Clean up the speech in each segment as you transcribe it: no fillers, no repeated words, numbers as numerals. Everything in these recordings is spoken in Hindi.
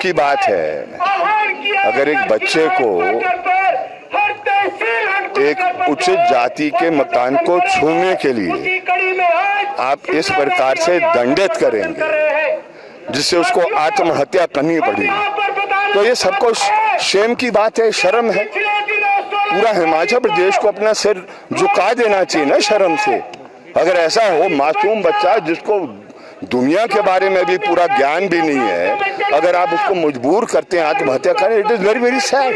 की बात है। अगर एक बच्चे को एक उचित जाति के मकान को छूने के लिए आप इस प्रकार से दंडित करेंगे जिससे उसको आत्महत्या करनी पड़ी, तो ये सबको शेम की बात है, शर्म है। पूरा हिमाचल प्रदेश को अपना सिर झुका देना चाहिए ना शर्म से। अगर ऐसा हो, मासूम बच्चा जिसको दुनिया के बारे में भी पूरा ज्ञान भी नहीं है, अगर आप उसको मजबूर करते हैं आत्महत्या करें, it is very very sad.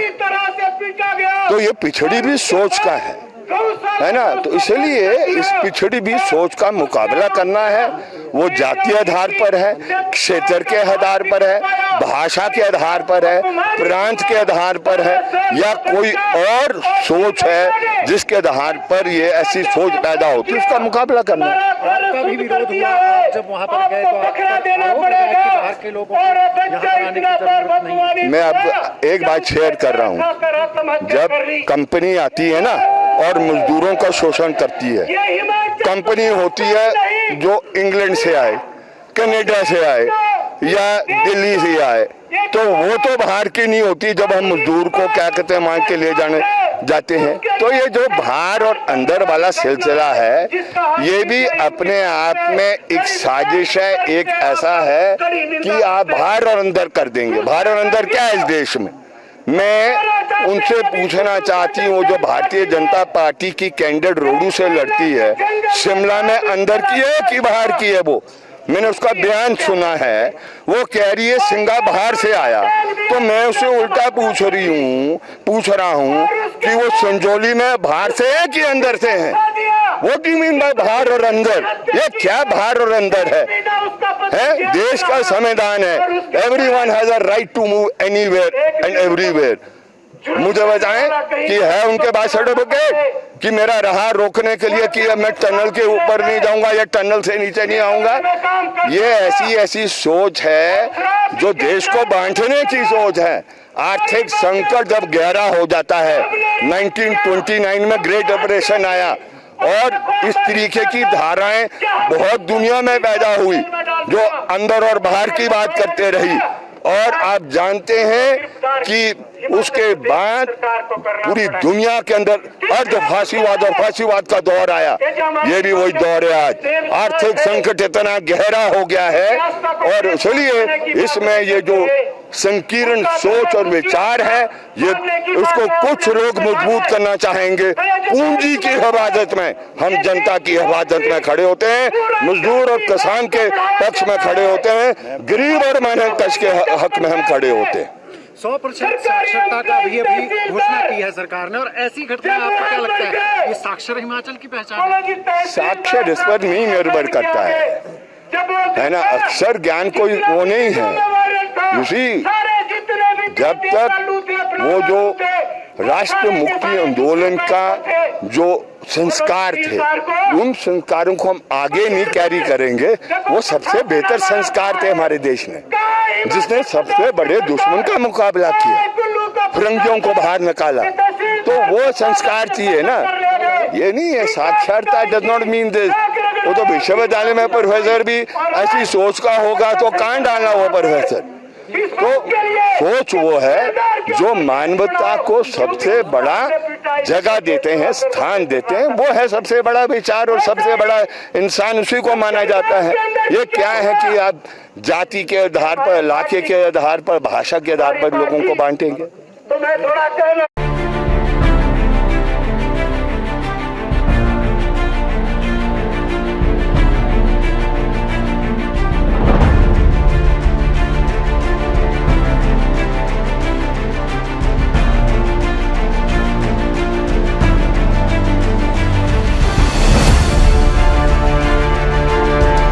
तो ये पिछड़ी भी सोच का है ना। तो इसलिए इस पिछड़ी भी सोच का मुकाबला करना है। वो जातीय आधार पर है, क्षेत्र के आधार पर है, भाषा के आधार पर है, प्रांत के आधार पर है, या कोई और सोच है जिसके आधार पर ये ऐसी सोच पैदा होती है, उसका मुकाबला करना है। आपका भी विरोध हुआ, आप जब वहाँ पर गए तो बाहर के लोगों को यहाँ पर आने की जरूरत नहीं। मैं अब एक बात शेयर कर रहा हूँ। जब कंपनी आती है ना और मजदूरों का शोषण करती है, कंपनी होती है जो इंग्लैंड से आए, कनाडा से आए या दिल्ली से आए, तो वो तो बाहर की नहीं होती। जब हम मजदूर को क्या कहते हैं मांग के ले जाते हैं, तो ये जो बाहर और अंदर वाला सिलसिला है, ये भी अपने आप में एक साजिश है। एक ऐसा है कि आप बाहर और अंदर कर देंगे। बाहर और अंदर क्या है इस देश में? मैं उनसे पूछना चाहती हूँ, जो भारतीय जनता पार्टी की कैंडिडेट रोडू से लड़ती है, शिमला में अंदर की है कि बाहर की है? वो मैंने उसका बयान सुना है, वो कह रही है सिंगा बाहर से आया। तो मैं उसे उल्टा पूछ रहा हूँ कि वो संजौली में बाहर से है कि अंदर से है? वो डू यू मीन बाय बाहर और अंदर? ये क्या बाहर और अंदर है? देश का संविधान है, everyone has a right to move anywhere and everywhere. मुझे बताएं कि है उनके पास सर्टिफिकेट कि मेरा राह रोकने के लिए कि मैं टनल के ऊपर नहीं जाऊंगा या टनल से नीचे नहीं आऊंगा? ये ऐसी सोच है जो देश को बांटने की सोच है। आर्थिक संकट जब गहरा हो जाता है, 1929 में ग्रेट डिप्रेशन आया और इस तरीके की धाराएं बहुत दुनिया में पैदा हुई जो अंदर और बाहर की बात करते रही। और आप जानते हैं कि उसके बाद पूरी दुनिया के अंदर अर्ध फांसीवाद और फांसीवाद का दौर आया। ये भी वही दौर है। आज आर्थिक संकट इतना गहरा हो गया है और इसलिए इसमें ये जो संकीर्ण सोच और विचार है, ये उसको कुछ लोग मजबूत करना चाहेंगे। पूंजी की हिफाजत में हम जनता की हिफाजत में खड़े होते हैं, मजदूर और किसान के पक्ष में खड़े होते हैं, गरीब और मेहनतकश के हक में हम खड़े होते हैं। 100% साक्षरता का भी अभी घोषणा की है सरकार ने, और ऐसी घटना आपको क्या लगता है ये साक्षर हिमाचल की पहचान है? साक्षर इस पर नहीं निर्भर करता है ना। अक्षर ज्ञान कोई वो नहीं है। उसी जब तक वो जो राष्ट्र मुक्ति आंदोलन का जो संस्कार थे, उन संस्कारों को हम आगे नहीं कैरी करेंगे, वो सबसे बेहतर संस्कार थे हमारे देश में, जिसने सबसे बड़े दुश्मन का मुकाबला किया, फिरंगियों को बाहर निकाला। तो वो संस्कार चाहिए ना। ये नहीं है साक्षरता डज नॉट मीन दिस। वो तो विश्वविद्यालय में प्रोफेसर भी ऐसी सोच का होगा तो कहाँ डालना वो प्रोफेसर? तो सोच वो है जो मानवता को सबसे बड़ा जगह देते हैं, स्थान देते हैं, वो है सबसे बड़ा विचार और सबसे बड़ा इंसान, उसी को माना जाता है। ये क्या है कि आप जाति के आधार पर, इलाके के आधार पर, भाषा के आधार पर लोगों को बांटेंगे? तो मैं थोड़ा कहना